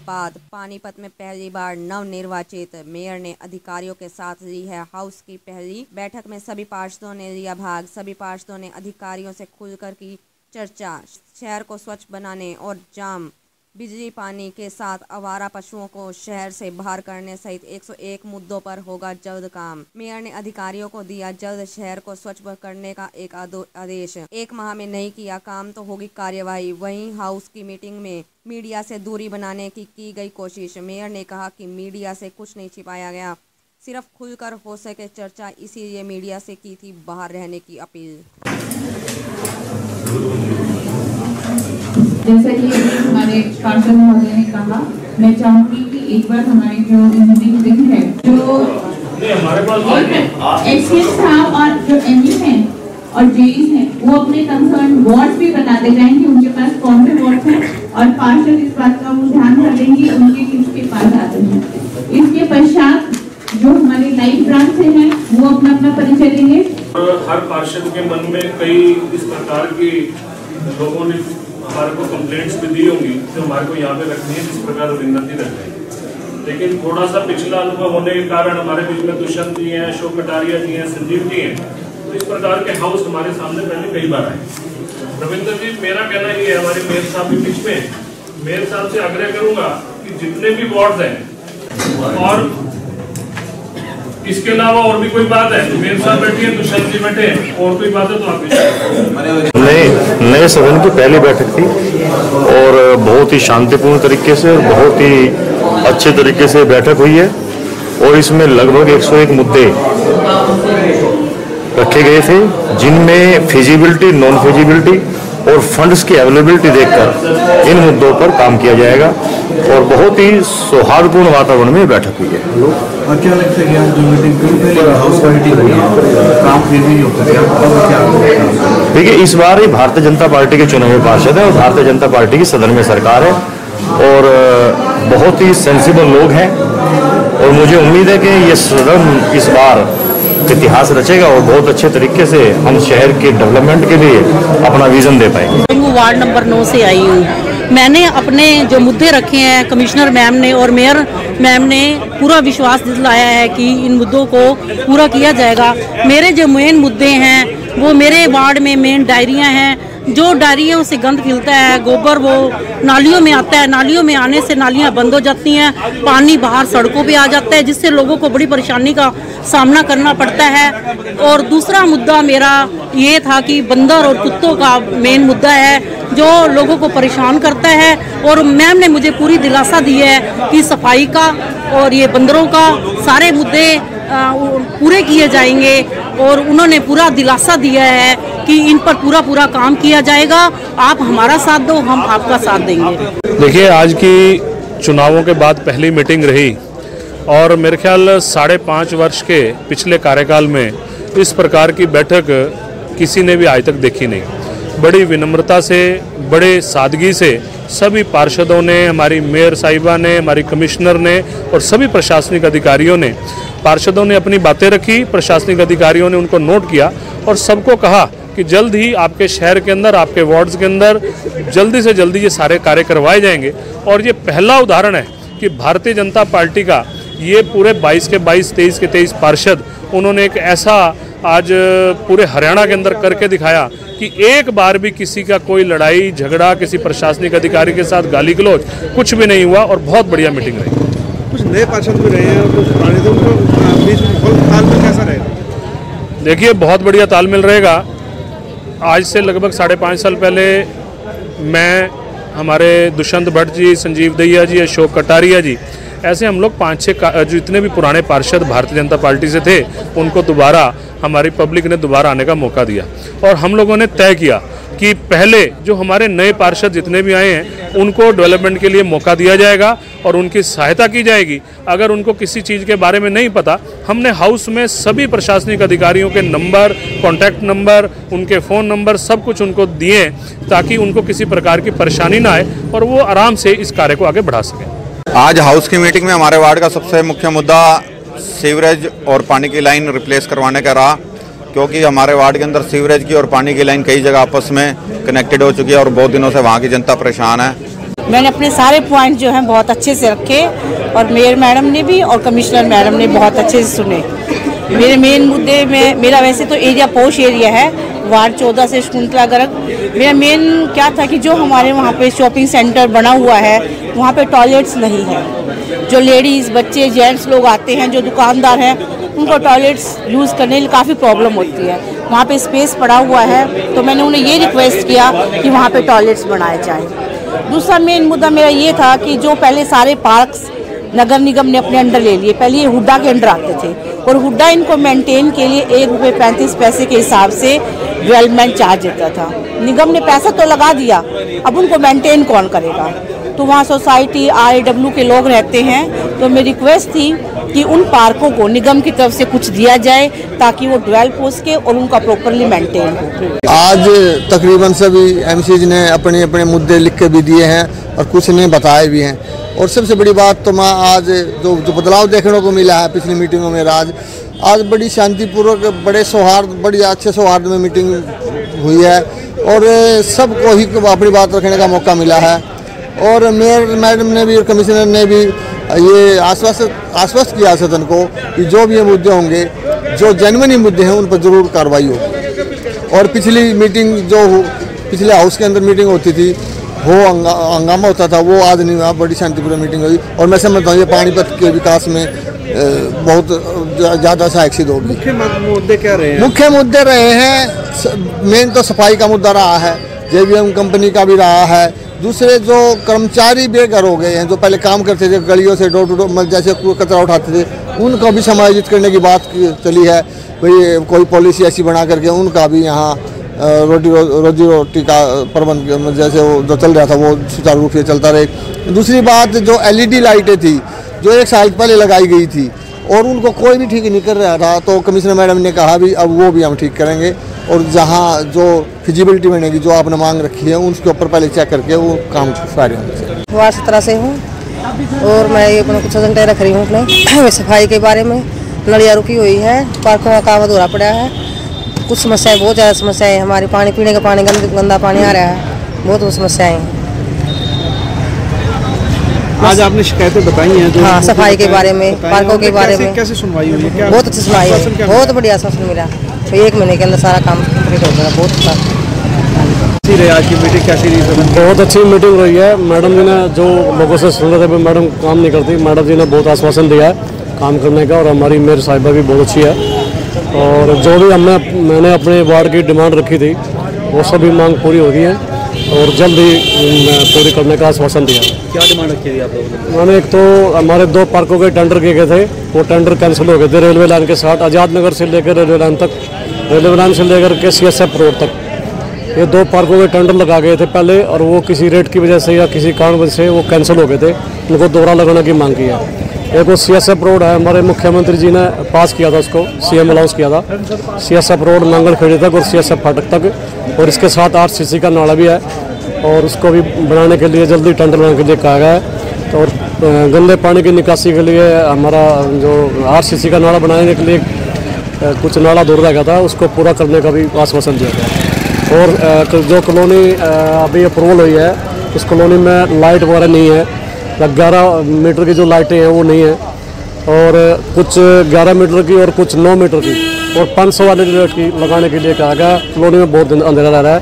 बाद पानीपत में पहली बार नवनिर्वाचित मेयर ने अधिकारियों के साथ ली है हाउस की पहली बैठक में सभी पार्षदों ने लिया भाग। सभी पार्षदों ने अधिकारियों से खुलकर की चर्चा। शहर को स्वच्छ बनाने और जाम बिजली पानी के साथ आवारा पशुओं को शहर से बाहर करने सहित 101 मुद्दों पर होगा जल्द काम। मेयर ने अधिकारियों को दिया जल्द शहर को स्वच्छ करने का एक आदेश। 1 माह में नहीं किया काम तो होगी कार्यवाही। वहीं हाउस की मीटिंग में मीडिया से दूरी बनाने की गई कोशिश। मेयर ने कहा कि मीडिया से कुछ नहीं छिपाया गया, सिर्फ खुलकर हो सके चर्चा, इसीलिए मीडिया से की थी बाहर रहने की अपील। जैसा कि हमारे पार्षद महोदय ने कहा, मैं चाहूंगी कि एक बार हमारी जो इंजीनियरिंग विंग है, जो एक्सचेंज साहब और जो एमई हैं और जेईस हैं, वो अपने कंसर्न वार्ड्स भी बताते जाएं कि उनके पास कौन से वार्ड्स हैं और पार्षद इस बात का वो ध्यान रखेंगे उनके किसके पास आते हैं। इसके पश्चात जो हमारे लाइव ब्रांच से हैं वो अपना अपना परिचय देंगे। हर पार्षद के मन में कई इस प्रकार की लोगों ने हमारे को कंप्लेंट्स भी दी होंगी जो हमारे को यहाँ पे रखनी है, जिस प्रकार विनती रख रहे हैं। लेकिन थोड़ा सा पिछला अनुभव होने के कारण हमारे बीच में दुष्यंत जी हैं, अशोक कटारिया जी हैं, संजीव जी हैं, तो इस प्रकार के हाउस हमारे सामने पहले कई बार आए। रविंद्र जी, मेरा कहना ये है, हमारे मेयर साहब के बीच में मेयर साहब से आग्रह करूंगा कि जितने भी वार्ड हैं और इसके अलावा और भी कोई बात है, मेयर साहब बैठे हैं, दुष्यंत जी बैठे हैं, और कोई बात है तो आप नए सदन की पहली बैठक थी और बहुत ही शांतिपूर्ण तरीके से और बहुत ही अच्छे तरीके से बैठक हुई है और इसमें लगभग 101 मुद्दे रखे गए थे, जिनमें फिजिबिलिटी, नॉन फिजिबिलिटी और फंड्स की अवेलेबिलिटी देखकर इन मुद्दों पर काम किया जाएगा और बहुत ही सौहार्दपूर्ण वातावरण में बैठक हुई है। और क्या लगता है कि आज जो मीटिंग हाउस कमेटी हुई है, काम फिर भी होता है? देखिए, इस बार ही भारतीय जनता पार्टी के चुने हुए पार्षद है और भारतीय जनता पार्टी की सदन में सरकार है और बहुत ही सेंसिबल लोग हैं और मुझे उम्मीद है कि ये सदन इस बार इतिहास रचेगा और बहुत अच्छे तरीके से हम शहर के डेवलपमेंट के लिए अपना विजन दे पाएंगे। मैं वार्ड नंबर 9 से आई हूँ। मैंने अपने जो मुद्दे रखे हैं, कमिश्नर मैम ने और मेयर मैम ने पूरा विश्वास दिलाया है कि इन मुद्दों को पूरा किया जाएगा। मेरे जो मेन मुद्दे हैं वो मेरे वार्ड में मेन डायरियाँ हैं, जो डायरियों से गंद खिलता है, गोबर वो नालियों में आता है, नालियों में आने से नालियां बंद हो जाती हैं, पानी बाहर सड़कों पे आ जाता है, जिससे लोगों को बड़ी परेशानी का सामना करना पड़ता है। और दूसरा मुद्दा मेरा ये था कि बंदर और कुत्तों का मेन मुद्दा है जो लोगों को परेशान करता है और मैम ने मुझे पूरी दिलासा दी है कि सफाई का और ये बंदरों का सारे मुद्दे पूरे किए जाएंगे और उन्होंने पूरा दिलासा दिया है कि इन पर पूरा काम किया जाएगा। आप हमारा साथ दो, हम आपका साथ देंगे। देखिए, आज की चुनावों के बाद पहली मीटिंग रही और मेरे ख्याल 5.5 वर्ष के पिछले कार्यकाल में इस प्रकार की बैठक किसी ने भी आज तक देखी नहीं। बड़ी विनम्रता से, बड़े सादगी से सभी पार्षदों ने, हमारी मेयर साहिबा ने, हमारी कमिश्नर ने और सभी प्रशासनिक अधिकारियों ने, पार्षदों ने अपनी बातें रखी, प्रशासनिक अधिकारियों ने उनको नोट किया और सबको कहा कि जल्द ही आपके शहर के अंदर, आपके वार्ड्स के अंदर जल्दी से जल्दी ये सारे कार्य करवाए जाएंगे। और ये पहला उदाहरण है कि भारतीय जनता पार्टी का ये पूरे 22 के 22, 23 के 23 पार्षद, उन्होंने एक ऐसा आज पूरे हरियाणा के अंदर करके दिखाया कि एक बार भी किसी का कोई लड़ाई झगड़ा, किसी प्रशासनिक अधिकारी के साथ गाली गलौज कुछ भी नहीं हुआ और बहुत बढ़िया मीटिंग रही। कुछ नए पार्षद भी रहे हैं और कुछ पुराने, तो उनको बीच में तालमेल कैसा रहेगा? देखिए, बहुत बढ़िया तालमेल रहेगा। आज से लगभग 5.5 साल पहले मैं, हमारे दुष्यंत भट्ट जी, संजीव दहिया जी, अशोक कटारिया जी, ऐसे हम लोग 5-6 जितने भी पुराने पार्षद भारतीय जनता पार्टी से थे, उनको दोबारा हमारी पब्लिक ने दोबारा आने का मौका दिया और हम लोगों ने तय किया कि पहले जो हमारे नए पार्षद जितने भी आए हैं उनको डेवलपमेंट के लिए मौका दिया जाएगा और उनकी सहायता की जाएगी। अगर उनको किसी चीज़ के बारे में नहीं पता, हमने हाउस में सभी प्रशासनिक अधिकारियों के नंबर, कॉन्टैक्ट नंबर, उनके फ़ोन नंबर सब कुछ उनको दिए ताकि उनको किसी प्रकार की परेशानी ना आए और वो आराम से इस कार्य को आगे बढ़ा सकें। आज हाउस की मीटिंग में हमारे वार्ड का सबसे मुख्य मुद्दा सीवरेज और पानी की लाइन रिप्लेस करवाने का रहा, क्योंकि हमारे वार्ड के अंदर सीवरेज की और पानी की लाइन कई जगह आपस में कनेक्टेड हो चुकी है और बहुत दिनों से वहाँ की जनता परेशान है। मैंने अपने सारे पॉइंट जो हैं बहुत अच्छे से रखे और मेयर मैडम ने भी और कमिश्नर मैडम ने बहुत अच्छे से सुने। मेरे मेन मुद्दे में, मेरा वैसे तो एरिया पोश एरिया है, वार्ड 14 से शकुंतला गर्ग। मेरा मेन क्या था कि जो हमारे वहाँ पे शॉपिंग सेंटर बना हुआ है वहाँ पे टॉयलेट्स नहीं है। जो लेडीज़, बच्चे, जेंट्स लोग आते हैं, जो दुकानदार हैं, उनको टॉयलेट्स यूज़ करने में काफ़ी प्रॉब्लम होती है। वहाँ पे स्पेस पड़ा हुआ है, तो मैंने उन्हें ये रिक्वेस्ट किया कि वहाँ पे टॉयलेट्स बनाए जाएँ। दूसरा मेन मुद्दा मेरा ये था कि जो पहले सारे पार्क्स नगर निगम ने अपने अंडर ले लिए, पहले ये हुड्डा के अंडर आते थे और हुड्डा इनको मेंटेन के लिए ₹1.35 के हिसाब से डेवलपमेंट चार्ज देता था। निगम ने पैसा तो लगा दिया, अब उनको मेंटेन कौन करेगा? तो वहाँ सोसाइटी RAW के लोग रहते हैं, तो मेरी रिक्वेस्ट थी कि उन पार्कों को निगम की तरफ से कुछ दिया जाए ताकि वो डेवलप हो सके और उनका प्रॉपरली मेंटेन हो। आज तकरीबन सभी MCs ने अपने अपने मुद्दे लिख के भी दिए हैं और कुछ ने बताए भी हैं। और सबसे बड़ी बात तो मैं आज जो बदलाव देखने को मिला है पिछली मीटिंगों में, आज बड़ी शांतिपूर्वक, बड़े सौहार्द, बड़ी अच्छे सौहार्द में मीटिंग हुई है और सबको ही अपनी बात रखने का मौका मिला है। और मेयर मैडम ने भी और कमिश्नर ने भी ये आश्वस्त किया सदन को कि जो भी ये मुद्दे होंगे, जो जेन्युइन मुद्दे हैं, उन पर ज़रूर कार्रवाई होगी। और पिछली मीटिंग जो पिछले हाउस के अंदर मीटिंग होती थी, वो हंगामा होता था, वो आज नहीं हुआ, बड़ी शांतिपूर्ण मीटिंग हुई। और मैं समझता हूँ ये पानीपत के विकास में बहुत ज़्यादा सहायक सिद्ध होगी। मुख्य मुद्दे क्या रहे हैं? मुख्य मुद्दे रहे हैं, मेन तो सफाई का मुद्दा रहा है, JBM कंपनी का भी रहा है। दूसरे जो कर्मचारी बेघर हो गए हैं, जो पहले काम करते थे गलियों से डोर टू डोर जैसे कचरा उठाते थे, उनको भी समायोजित करने की बात चली है। भाई कोई पॉलिसी ऐसी बना करके उनका भी यहाँ रोजी रोटी का प्रबंध जैसे वो जो चल रहा था वो सुचारू रूप से चलता रहे। दूसरी बात, जो LED लाइटें थी जो 1 साल पहले लगाई गई थी और उनको कोई भी ठीक नहीं कर रहा था, तो कमिश्नर मैडम ने कहा भी अब वो भी हम ठीक करेंगे और जहाँ जो फिजिबिलिटी बनेगी, जो आपने मांग रखी है, उसके ऊपर पहले चेक करके वो काम सारे होंगे। वार्ड 17 से हूँ और मैं ये अपना कुछ एजेंडे रख रही हूँ अपने सफाई के बारे में। नलियाँ रुकी हुई है, पार्कों का काम अधूरा पड़ा है, कुछ समस्याएं, बहुत ज़्यादा समस्याएं। हमारी पानी पीने का पानी गंदा पानी आ रहा है, बहुत समस्याएं हैं। आज आपने शिकायतें बताई हैं? हाँ, सफाई के बारे में, पार्कों के बारे में। कैसे सुनवाई हुई है? बहुत अच्छी सुनवाई है, बहुत बढ़िया आश्वासन मिला। तो 1 महीने के अंदर सारा काम कंप्लीट हो गया, बहुत अच्छा। आज की मीटिंग कैसी रही? बहुत अच्छी मीटिंग रही है। मैडम जी ने जो लोगों से सुन रहे थे मैडम काम नहीं करती, मैडम जी ने बहुत आश्वासन दिया है काम करने का और हमारी मेयर साहिबा भी बहुत अच्छी है। और जो भी मैंने अपने वार्ड की डिमांड रखी थी वो सभी मांग पूरी हो गई है और जल्द ही पूरी करने का आश्वासन दिया। क्या डिमांड रखी थी आप लोगों ने? मैंने एक तो हमारे 2 पार्कों के टेंडर किए गए थे, वो टेंडर कैंसिल हो गए थे। रेलवे लाइन के साथ आज़ाद नगर से लेकर रेलवे लाइन तक, रेलवे लाइन से लेकर के CSF रोड तक, ये 2 पार्कों के टेंडर लगा गए थे पहले और वो किसी रेट की वजह से या किसी कारण वजह से वो कैंसिल हो गए थे। उनको दोहरा लगाने की मांग की है। एक वो CSF रोड है, हमारे मुख्यमंत्री जी ने पास किया था, उसको CM अलाउंस किया था, CSF रोड नांगलखेड़ी तक और CSF फाटक तक। और इसके साथ RCC का नाला भी है और उसको भी बनाने के लिए जल्दी टेंडर बनाने के लिए कहा गया है। और गंदे पानी की निकासी के लिए हमारा जो RCC का नाला बनाने के लिए कुछ नाला दूर रह गया था, उसको पूरा करने का भी आश्वासन दिया गया। और जो कॉलोनी अभी अप्रूवल हुई है, उस कॉलोनी में लाइट वगैरह नहीं है, 11 मीटर की जो लाइटें हैं वो नहीं है और कुछ 11 मीटर की और कुछ 9 मीटर की और 500 वाले लाइट की लगाने के लिए कहा गया। कॉलोनी में बहुत अंधेरा रह रहा है,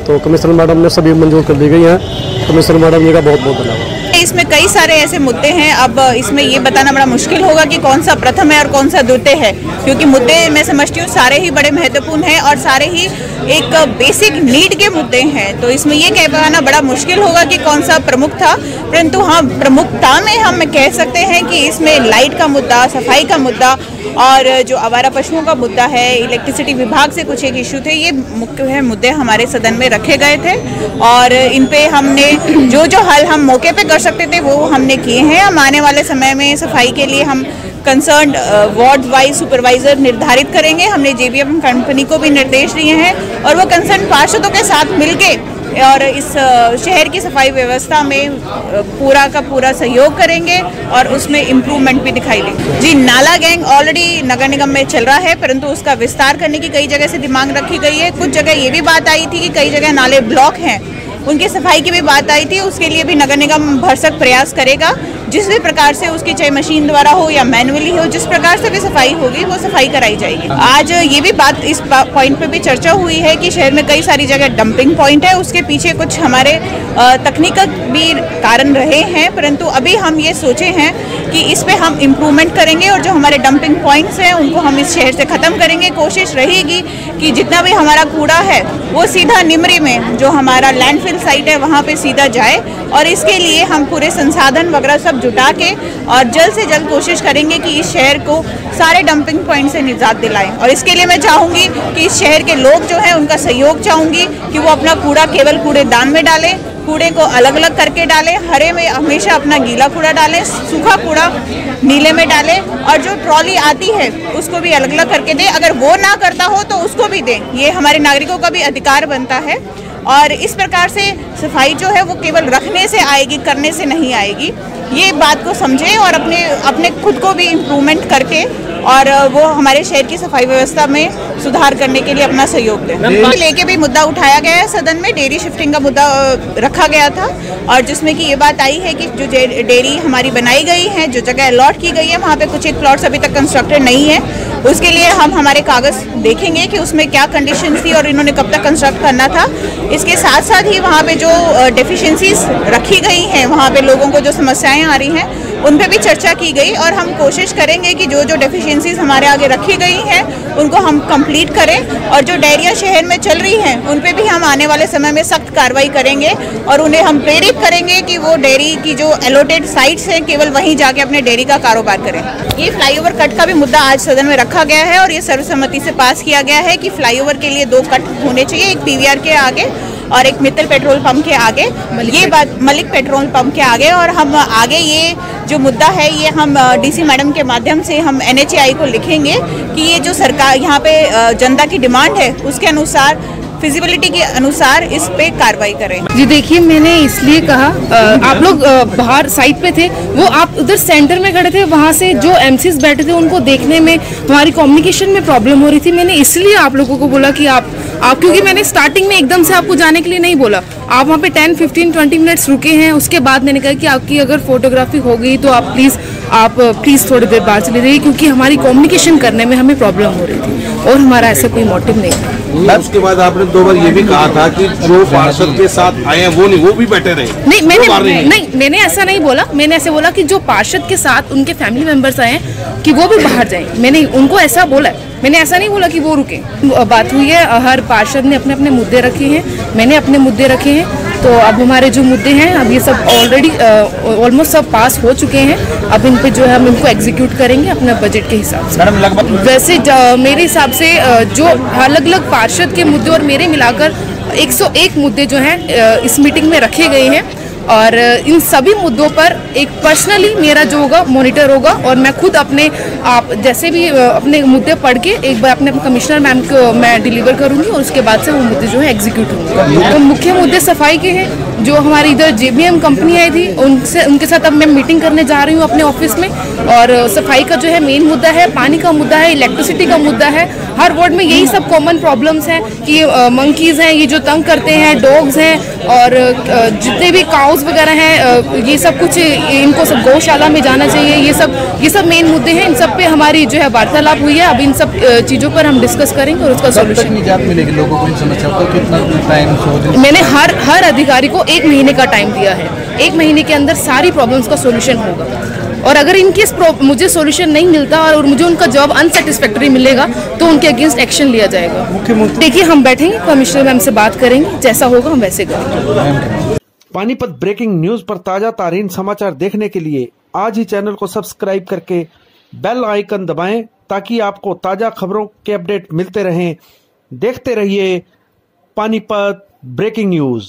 तो कमिश्नर मैडम ने सभी मंजूर कर दी गई हैं। कमिश्नर मैडम जी का बहुत बहुत धन्यवाद। इसमें कई सारे ऐसे मुद्दे हैं, अब इसमें ये बताना बड़ा मुश्किल होगा कि कौन सा प्रथम है और कौन सा द्वितीय है, क्योंकि मुद्दे मैं समझती हूँ सारे ही बड़े महत्वपूर्ण हैं और सारे ही एक बेसिक नीड के मुद्दे हैं। तो इसमें ये कह पाना बड़ा मुश्किल होगा कि कौन सा प्रमुख था, परंतु हाँ, प्रमुखता में हम कह सकते हैं कि इसमें लाइट का मुद्दा, सफाई का मुद्दा और जो आवारा पशुओं का मुद्दा है, इलेक्ट्रिसिटी विभाग से कुछ एक इशू थे, ये मुख्य मुद्दे हमारे सदन में रखे गए थे और इन पे हमने जो हल हम मौके पे कर सकते थे वो हमने किए हैं। हम आने वाले समय में सफाई के लिए हम कंसर्न्ड वार्ड वाइज सुपरवाइजर निर्धारित करेंगे। हमने JBM कंपनी को भी निर्देश दिए हैं और वो कंसर्न पार्षदों के साथ मिलके और इस शहर की सफाई व्यवस्था में पूरा का पूरा सहयोग करेंगे और उसमें इम्प्रूवमेंट भी दिखाई देगी। जी, नाला गैंग ऑलरेडी नगर निगम में चल रहा है, परंतु उसका विस्तार करने की कई जगह से मांग रखी गई है। कुछ जगह ये भी बात आई थी कि कई जगह नाले ब्लॉक हैं, उनकी सफाई की भी बात आई थी, उसके लिए भी नगर निगम भरसक प्रयास करेगा। जिस भी प्रकार से उसकी चाहे मशीन द्वारा हो या मैनुअली हो, जिस प्रकार से भी सफाई होगी वो सफाई कराई जाएगी। आज ये भी बात इस पॉइंट पे भी चर्चा हुई है कि शहर में कई सारी जगह डंपिंग पॉइंट है, उसके पीछे कुछ हमारे तकनीकी भी कारण रहे हैं, परंतु अभी हम ये सोचे हैं कि इस पे हम इम्प्रूवमेंट करेंगे और जो हमारे डंपिंग पॉइंट्स हैं उनको हम इस शहर से ख़त्म करेंगे। कोशिश रहेगी कि जितना भी हमारा कूड़ा है वो सीधा निमरी में जो हमारा लैंडफिल साइट है वहाँ पे सीधा जाए, और इसके लिए हम पूरे संसाधन वगैरह सब जुटा के और जल्द से जल्द कोशिश करेंगे कि इस शहर को सारे डंपिंग पॉइंट से निजात दिलाएं। और इसके लिए मैं चाहूँगी कि इस शहर के लोग जो हैं उनका सहयोग चाहूँगी कि वो अपना कूड़ा केवल कूड़ेदान में डालें, कूड़े को अलग अलग करके डालें, हरे में हमेशा अपना गीला कूड़ा डालें, सूखा कूड़ा नीले में डालें, और जो ट्रॉली आती है उसको भी अलग अलग करके दें। अगर वो ना करता हो तो उसको भी दें, ये हमारे नागरिकों का भी अधिकार बनता है। और इस प्रकार से सफाई जो है वो केवल रखने से आएगी, करने से नहीं आएगी। ये बात को समझें और अपने खुद को भी इम्प्रूवमेंट करके और वो हमारे शहर की सफाई व्यवस्था में सुधार करने के लिए अपना सहयोग दें। लेके भी मुद्दा उठाया गया है सदन में, डेयरी शिफ्टिंग का मुद्दा रखा गया था, और जिसमें कि ये बात आई है कि जो डेयरी हमारी बनाई गई है, जो जगह अलॉट की गई है, वहाँ पे कुछ एक प्लॉट्स अभी तक कंस्ट्रक्टेड नहीं है। उसके लिए हम हमारे कागज़ देखेंगे कि उसमें क्या कंडीशंस थी और इन्होंने कब तक कंस्ट्रक्ट करना था। इसके साथ साथ ही वहाँ पे जो डेफिशिएंसीज रखी गई हैं, वहाँ पे लोगों को जो समस्याएं आ रही हैं उन पे भी चर्चा की गई, और हम कोशिश करेंगे कि जो जो डेफिशिएंसीज हमारे आगे रखी गई हैं उनको हम कंप्लीट करें, और जो डेयरियाँ शहर में चल रही हैं उन पे भी हम आने वाले समय में सख्त कार्रवाई करेंगे, और उन्हें हम प्रेरित करेंगे कि वो डेयरी की जो एलोटेड साइट्स हैं केवल वहीं जाके अपने डेयरी का कारोबार करें। ये फ्लाईओवर कट का भी मुद्दा आज सदन में रखा गया है, और ये सर्वसम्मति से पास किया गया है कि फ्लाईओवर के लिए 2 कट होने चाहिए, एक पीवीआर के आगे और एक मित्तल पेट्रोल पंप के आगे, ये बात मलिक पेट्रोल पंप के आगे। और हम आगे ये जो मुद्दा है ये हम डीसी मैडम के माध्यम से हम NHAI को लिखेंगे कि ये जो सरकार यहाँ पे जनता की डिमांड है उसके अनुसार, फिजिबिलिटी के अनुसार इस पे कार्रवाई करें। जी देखिए, मैंने इसलिए कहा, आप लोग बाहर साइड पे थे, वो आप उधर सेंटर में खड़े थे, वहाँ से जो MCs बैठे थे उनको देखने में हमारी कम्युनिकेशन में प्रॉब्लम हो रही थी। मैंने इसलिए आप लोगों को बोला कि आप क्योंकि मैंने स्टार्टिंग में एकदम से आपको जाने के लिए नहीं बोला, आप वहाँ पे 10, 15, 20 मिनट्स रुके हैं। उसके बाद मैंने कहा कि आपकी अगर फोटोग्राफी हो गई तो आप प्लीज़ थोड़ी देर बाहर चले जाइए, क्योंकि हमारी कम्युनिकेशन करने में हमें प्रॉब्लम हो रही थी और हमारा ऐसा कोई मोटिव नहीं था। उसके बाद आपने 2 बार ये भी कहा था कि जो पार्षद के साथ आए हैं वो भी बैठे रहे। नहीं, मैंने ऐसा नहीं बोला। मैंने ऐसे बोला कि जो पार्षद के साथ उनके फैमिली मेंबर्स आए हैं कि वो भी बाहर जाएं। मैंने उनको ऐसा बोला है, मैंने ऐसा नहीं बोला कि वो रुके। बात हुई है, हर पार्षद ने अपने अपने मुद्दे रखे हैं, मैंने अपने मुद्दे रखे हैं। तो अब हमारे जो मुद्दे हैं अब ये सब ऑलरेडी ऑलमोस्ट सब पास हो चुके हैं। अब इन पे जो है हम इनको एग्जीक्यूट करेंगे अपना बजट के हिसाब से। वैसे मेरे हिसाब से जो अलग अलग पार्षद के मुद्दे और मेरे मिलाकर 101 मुद्दे जो हैं इस मीटिंग में रखे गए हैं, और इन सभी मुद्दों पर एक पर्सनली मेरा जो होगा मॉनिटर होगा, और मैं खुद आप जैसे भी अपने मुद्दे पढ़ के एक बार अपने कमिश्नर मैम को मैं डिलीवर करूंगी, और उसके बाद से वो मुद्दे जो है एग्जीक्यूट होंगे। तो मुख्य मुद्दे सफाई के हैं। जो हमारी इधर JBM कंपनी आई थी उनके साथ अब मैं मीटिंग करने जा रही हूँ अपने ऑफिस में, और सफाई का जो है मेन मुद्दा है, पानी का मुद्दा है, इलेक्ट्रिसिटी का मुद्दा है। हर वार्ड में यही सब कॉमन प्रॉब्लम्स हैं कि मंकीज़ हैं, ये जो तंग करते हैं, डॉग्स हैं, और जितने भी काउस वगैरह हैं, ये सब कुछ इनको सब गौशाला में जाना चाहिए। ये सब मेन मुद्दे हैं। इन सब पे हमारी जो है वार्तालाप हुई है। अब इन सब चीज़ों पर हम डिस्कस करेंगे और उसका सोल्यूशन निजात मिलेगी लोगों को इन समस्या को। कितना टाइम? मैंने हर अधिकारी को 1 महीने का टाइम दिया है। 1 महीने के अंदर सारी प्रॉब्लम्स का सोल्यूशन होगा, और अगर इनकेस मुझे सोल्यूशन नहीं मिलता और मुझे उनका जॉब अनसेटिस्फैक्टरी मिलेगा तो उनके अगेंस्ट एक्शन लिया जाएगा। देखिए, हम बैठेंगे, कमिश्नर मैम से बात करेंगे, जैसा होगा हम वैसे करेंगे। पानीपत ब्रेकिंग न्यूज पर ताजा तारीन समाचार देखने के लिए आज ही चैनल को सब्सक्राइब करके बेल आइकन दबाएं, ताकि आपको ताजा खबरों के अपडेट मिलते रहें। देखते रहिए पानीपत ब्रेकिंग न्यूज।